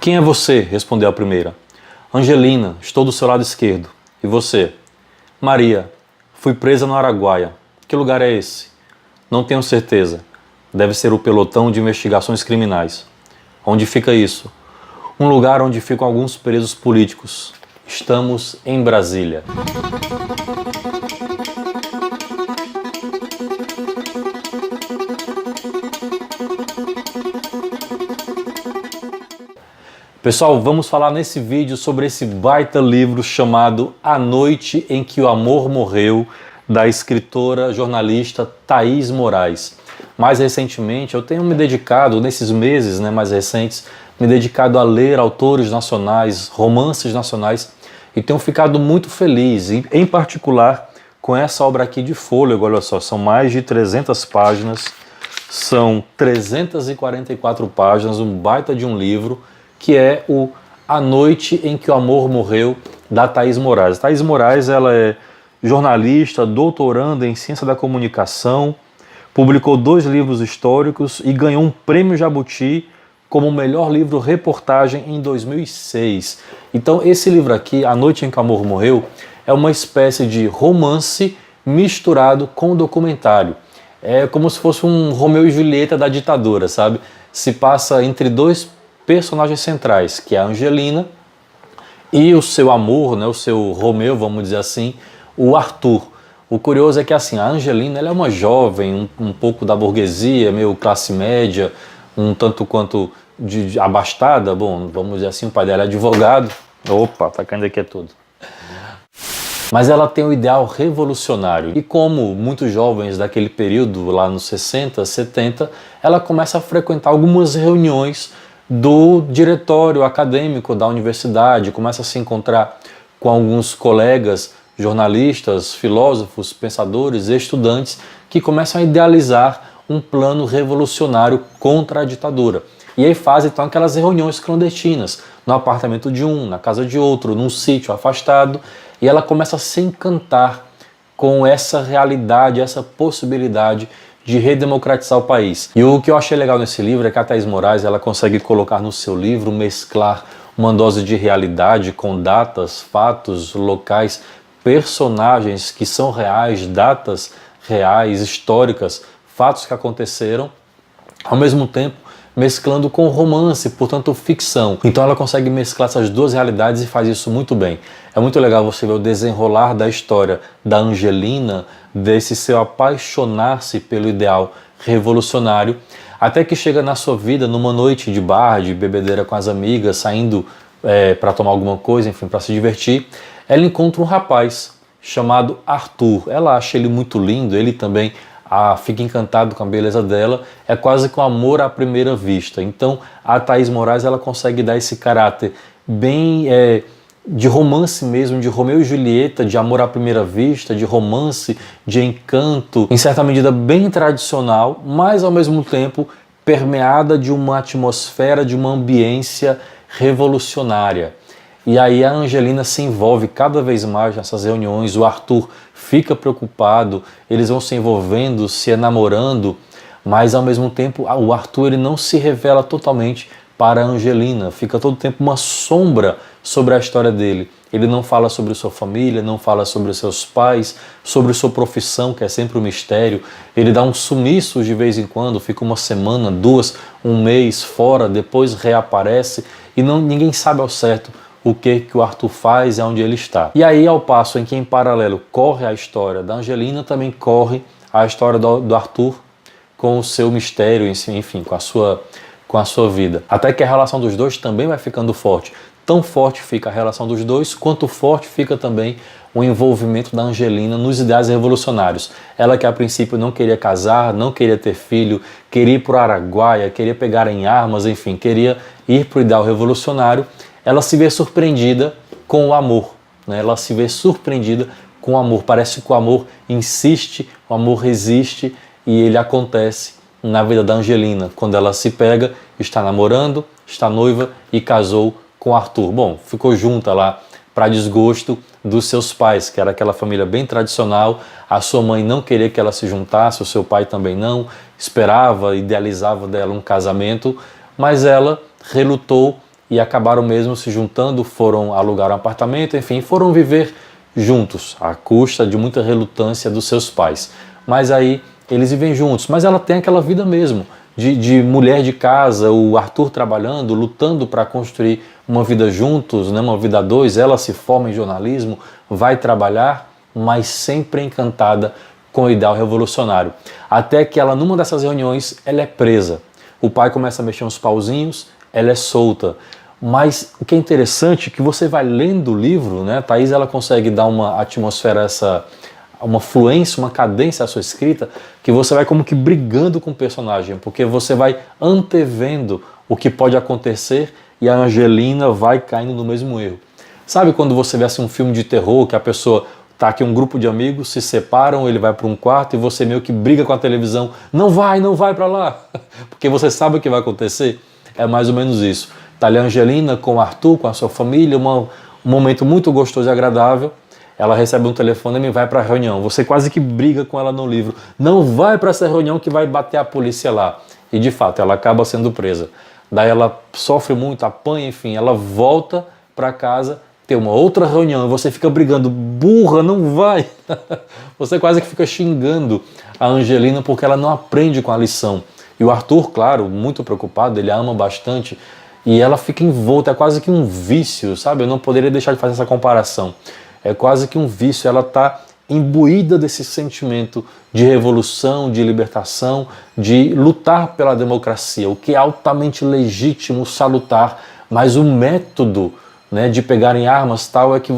Quem é você? Respondeu a primeira. Angelina, estou do seu lado esquerdo. E você? Maria, fui presa no Araguaia. Que lugar é esse? Não tenho certeza. Deve ser o pelotão de investigações criminais. Onde fica isso? Um lugar onde ficam alguns presos políticos. Estamos em Brasília. Pessoal, vamos falar nesse vídeo sobre esse baita livro chamado A Noite em que o Amor Morreu, da escritora jornalista Thaís Moraes. Mais recentemente, eu tenho me dedicado, nesses meses mais recentes, me dedicado a ler autores nacionais, romances nacionais, e tenho ficado muito feliz, em particular com essa obra aqui de fôlego. Olha só, são mais de 300 páginas, são 344 páginas, um baita de um livro, que é o A Noite em que o Amor Morreu, da Thaís Moraes. Thaís Moraes, ela é jornalista, doutoranda em Ciência da Comunicação, publicou 2 livros históricos e ganhou um prêmio Jabuti como o melhor livro reportagem em 2006. Então esse livro aqui, A Noite em que o Amor Morreu, é uma espécie de romance misturado com documentário. É como se fosse um Romeu e Julieta da ditadura, sabe? Se passa entre 2 personagens centrais, que é a Angelina e o seu amor, o seu Romeu, vamos dizer assim, o Arthur. O curioso é que assim, a Angelina, ela é uma jovem, um pouco da burguesia, meio classe média, um tanto quanto de abastada, bom, vamos dizer assim, o pai dela é advogado. Opa, tá caindo aqui tudo. Mas ela tem um ideal revolucionário. E como muitos jovens daquele período, lá nos 60, 70, ela começa a frequentar algumas reuniões do diretório acadêmico da universidade, começa a se encontrar com alguns colegas jornalistas, filósofos, pensadores, estudantes que começam a idealizar um plano revolucionário contra a ditadura. E aí fazem então aquelas reuniões clandestinas, no apartamento de um, na casa de outro, num sítio afastado, e ela começa a se encantar com essa realidade, essa possibilidade de redemocratizar o país. E o que eu achei legal nesse livro é que a Thaís Moraes, ela consegue colocar no seu livro, mesclar uma dose de realidade com datas, fatos, locais, personagens que são reais, datas reais, históricas, fatos que aconteceram, ao mesmo tempo mesclando com romance, portanto ficção. Então ela consegue mesclar essas 2 realidades e faz isso muito bem. É muito legal você ver o desenrolar da história da Angelina, desse seu apaixonar-se pelo ideal revolucionário, até que chega na sua vida numa noite de bar, de bebedeira com as amigas, saindo para tomar alguma coisa, enfim, para se divertir. Ela encontra um rapaz chamado Arthur. Ela acha ele muito lindo, ele também fica encantado com a beleza dela, é quase que um amor à primeira vista. Então a Thaís Moraes, ela consegue dar esse caráter bem de romance mesmo, de Romeu e Julieta, de amor à primeira vista, de romance, de encanto, em certa medida bem tradicional, mas ao mesmo tempo permeada de uma atmosfera, de uma ambiência revolucionária. E aí a Angelina se envolve cada vez mais nessas reuniões, o Arthur fica preocupado, eles vão se envolvendo, se enamorando, mas ao mesmo tempo o Arthur ele não se revela totalmente para a Angelina, fica todo o tempo uma sombra sobre a história dele. Ele não fala sobre sua família, não fala sobre seus pais, sobre sua profissão, que é sempre um mistério. Ele dá uns sumiços de vez em quando, fica uma semana, 2, um mês fora, depois reaparece e ninguém sabe ao certo o que o Arthur faz e onde ele está. E aí, ao passo em que em paralelo corre a história da Angelina, também corre a história do Arthur com o seu mistério, enfim, com a sua vida. Até que a relação dos dois também vai ficando forte. Tão forte fica a relação dos dois, quanto forte fica também o envolvimento da Angelina nos ideais revolucionários. Ela que a princípio não queria casar, não queria ter filho, queria ir para o Araguaia, queria pegar em armas, enfim, queria ir para o ideal revolucionário, ela se vê surpreendida com o amor, Ela se vê surpreendida com o amor. Parece que o amor insiste, o amor resiste e ele acontece na vida da Angelina, quando ela se pega, está namorando, está noiva e casou com Arthur. Bom, ficou junta lá para desgosto dos seus pais, que era aquela família bem tradicional. A sua mãe não queria que ela se juntasse, o seu pai também não, esperava, idealizava dela um casamento, mas ela relutou e acabaram mesmo se juntando, foram alugar um apartamento, enfim, foram viver juntos, à custa de muita relutância dos seus pais. Mas aí eles vivem juntos, mas ela tem aquela vida mesmo, de mulher de casa, o Arthur trabalhando, lutando para construir uma vida juntos, né, uma vida a dois. Ela se forma em jornalismo, vai trabalhar, mas sempre encantada com o ideal revolucionário. Até que ela, numa dessas reuniões, ela é presa. O pai começa a mexer uns pauzinhos, ela é solta. Mas o que é interessante é que você vai lendo o livro, né? A Thaís, ela consegue dar uma atmosfera, uma fluência, uma cadência à sua escrita, que você vai como que brigando com o personagem, porque você vai antevendo o que pode acontecer e a Angelina vai caindo no mesmo erro. Sabe quando você vê assim, um filme de terror, que a pessoa tá aqui, um grupo de amigos se separam, ele vai para um quarto e você meio que briga com a televisão, não vai para lá, porque você sabe o que vai acontecer? É mais ou menos isso. Tá ali a Angelina com o Arthur, com a sua família, um momento muito gostoso e agradável. Ela recebe um telefonema e vai para a reunião. Você quase que briga com ela no livro. Não vai para essa reunião que vai bater a polícia lá. E de fato, ela acaba sendo presa. Daí ela sofre muito, apanha, enfim. Ela volta para casa, tem uma outra reunião e você fica brigando. Burra, não vai! Você quase que fica xingando a Angelina porque ela não aprende com a lição. E o Arthur, claro, muito preocupado, ele a ama bastante. E ela fica envolta, é quase que um vício, sabe? Eu não poderia deixar de fazer essa comparação. É quase que um vício, ela está imbuída desse sentimento de revolução, de libertação, de lutar pela democracia, o que é altamente legítimo, salutar, mas o método, né, de pegarem armas tal é que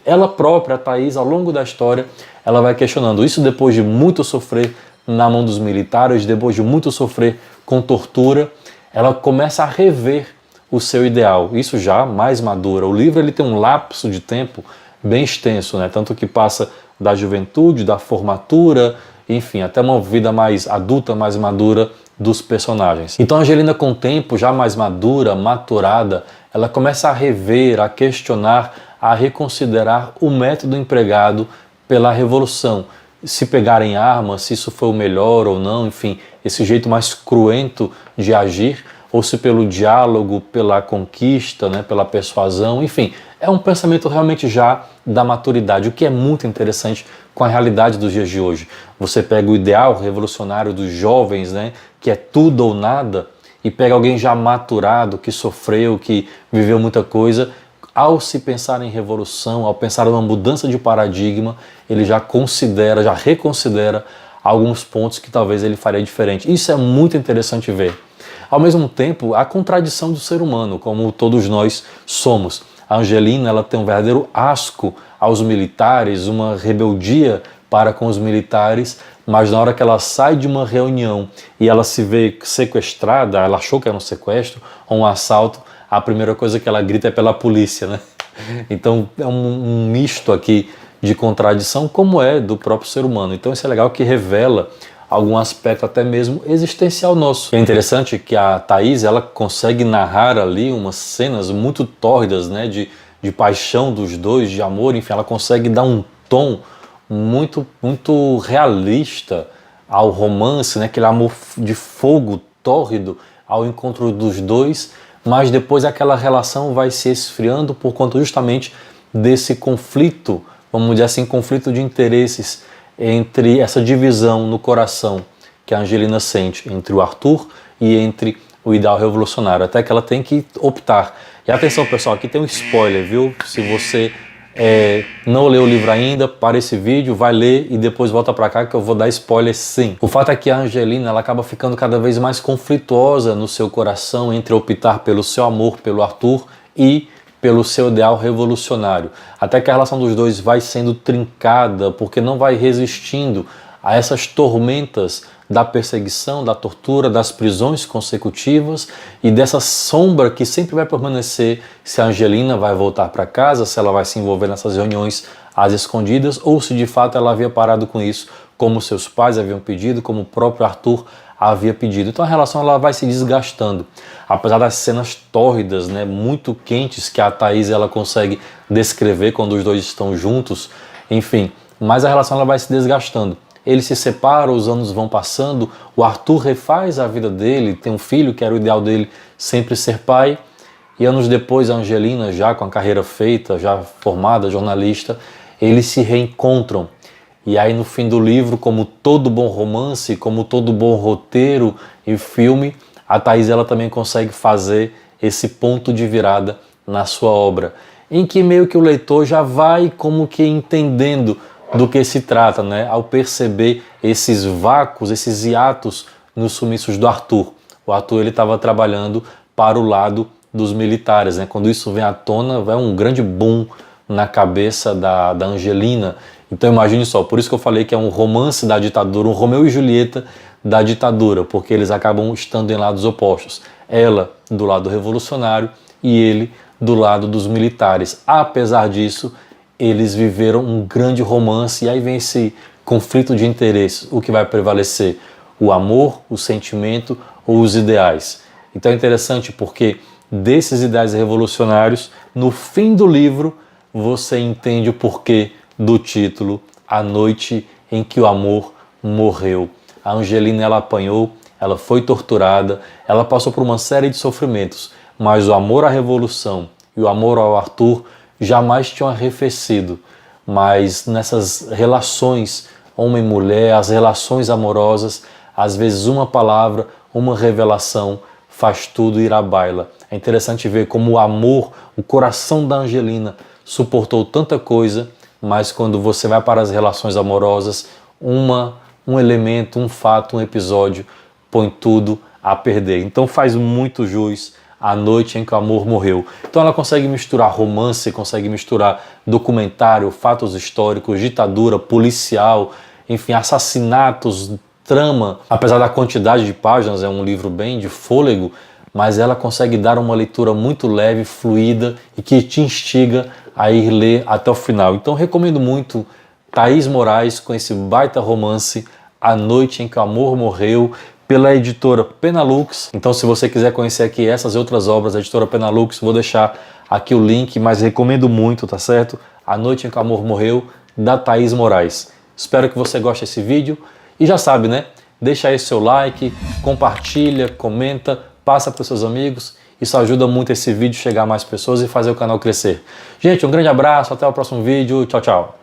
ela própria, a Thaís, ao longo da história, ela vai questionando. Isso depois de muito sofrer na mão dos militares, depois de muito sofrer com tortura, ela começa a rever o seu ideal, isso já mais madura. O livro ele tem um lapso de tempo bem extenso, né? Tanto que passa da juventude, da formatura, enfim, até uma vida mais adulta, mais madura dos personagens. Então a Angelina, com o tempo, já mais madura, maturada, ela começa a rever, a questionar, a reconsiderar o método empregado pela Revolução. Se pegarem armas, se isso foi o melhor ou não, enfim, esse jeito mais cruento de agir, ou se pelo diálogo, pela conquista, né, pela persuasão, enfim, é um pensamento realmente já da maturidade, o que é muito interessante com a realidade dos dias de hoje. Você pega o ideal revolucionário dos jovens, né, que é tudo ou nada, e pega alguém já maturado, que sofreu, que viveu muita coisa. Ao se pensar em revolução, ao pensar numa mudança de paradigma, ele já considera, já reconsidera alguns pontos que talvez ele faria diferente. Isso é muito interessante ver. Ao mesmo tempo, a contradição do ser humano, como todos nós somos. A Angelina, ela tem um verdadeiro asco aos militares, uma rebeldia para com os militares, mas na hora que ela sai de uma reunião e ela se vê sequestrada, ela achou que era um sequestro ou um assalto, a primeira coisa que ela grita é pela polícia, né? Então é um misto aqui de contradição, como é do próprio ser humano. Então isso é legal, que revela algum aspecto até mesmo existencial nosso. É interessante que a Thaís, ela consegue narrar ali umas cenas muito tórridas, né, de paixão dos dois, de amor, enfim, ela consegue dar um tom muito, muito realista ao romance, né, aquele amor de fogo tórrido ao encontro dos dois, mas depois aquela relação vai se esfriando por conta justamente desse conflito, vamos dizer assim, conflito de interesses entre essa divisão no coração que a Angelina sente entre o Arthur e entre o ideal revolucionário, até que ela tem que optar. E atenção, pessoal, aqui tem um spoiler, viu? Se você não leu o livro ainda, para esse vídeo, vai ler e depois volta para cá que eu vou dar spoiler sim. O fato é que a Angelina, ela acaba ficando cada vez mais conflituosa no seu coração entre optar pelo seu amor pelo Arthur e pelo seu ideal revolucionário, até que a relação dos dois vai sendo trincada, porque não vai resistindo a essas tormentas da perseguição, da tortura, das prisões consecutivas e dessa sombra que sempre vai permanecer se a Angelina vai voltar para casa, se ela vai se envolver nessas reuniões às escondidas ou se de fato ela havia parado com isso, como seus pais haviam pedido, como o próprio Arthur havia pedido. Então a relação ela vai se desgastando. Apesar das cenas tórridas, né, muito quentes que a Thaís ela consegue descrever quando os dois estão juntos, enfim, mas a relação ela vai se desgastando. Eles se separam, os anos vão passando, o Arthur refaz a vida dele, tem um filho que era o ideal dele sempre ser pai, e anos depois a Angelina, já com a carreira feita, já formada, jornalista, eles se reencontram. E aí no fim do livro, como todo bom romance, como todo bom roteiro e filme, a Thaís ela também consegue fazer esse ponto de virada na sua obra, em que meio que o leitor já vai como que entendendo do que se trata, né? Ao perceber esses vácuos, esses hiatos nos sumiços do Arthur. O Arthur ele estava trabalhando para o lado dos militares, né? Quando isso vem à tona, vai um grande boom na cabeça da Angelina. Então imagine só, por isso que eu falei que é um romance da ditadura, um Romeu e Julieta da ditadura, porque eles acabam estando em lados opostos. Ela do lado revolucionário e ele do lado dos militares. Apesar disso, eles viveram um grande romance e aí vem esse conflito de interesses. O que vai prevalecer? O amor, o sentimento ou os ideais? Então é interessante porque desses ideais revolucionários, no fim do livro, você entende o porquê do título A Noite em que o Amor Morreu. A Angelina ela apanhou, ela foi torturada, ela passou por uma série de sofrimentos, mas o amor à revolução e o amor ao Arthur jamais tinham arrefecido. Mas nessas relações homem e mulher, as relações amorosas, às vezes uma palavra, uma revelação faz tudo ir à baila. É interessante ver como o amor, o coração da Angelina suportou tanta coisa, mas quando você vai para as relações amorosas, um elemento, um fato, um episódio põe tudo a perder. Então faz muito jus A Noite em que o Amor Morreu. Então ela consegue misturar romance, consegue misturar documentário, fatos históricos, ditadura, policial, enfim, assassinatos, trama. Apesar da quantidade de páginas, é um livro bem de fôlego, mas ela consegue dar uma leitura muito leve, fluida e que te instiga a ir ler até o final. Então recomendo muito Thaís Moraes com esse baita romance A Noite em que o Amor Morreu, pela editora Penalux. Então se você quiser conhecer aqui essas e outras obras da editora Penalux, vou deixar aqui o link, mas recomendo muito, tá certo? A Noite em que o Amor Morreu, da Thaís Moraes. Espero que você goste desse vídeo e já sabe, né? Deixa aí seu like, compartilha, comenta, passa para os seus amigos. Isso ajuda muito esse vídeo a chegar a mais pessoas e fazer o canal crescer. Gente, um grande abraço, até o próximo vídeo. Tchau, tchau.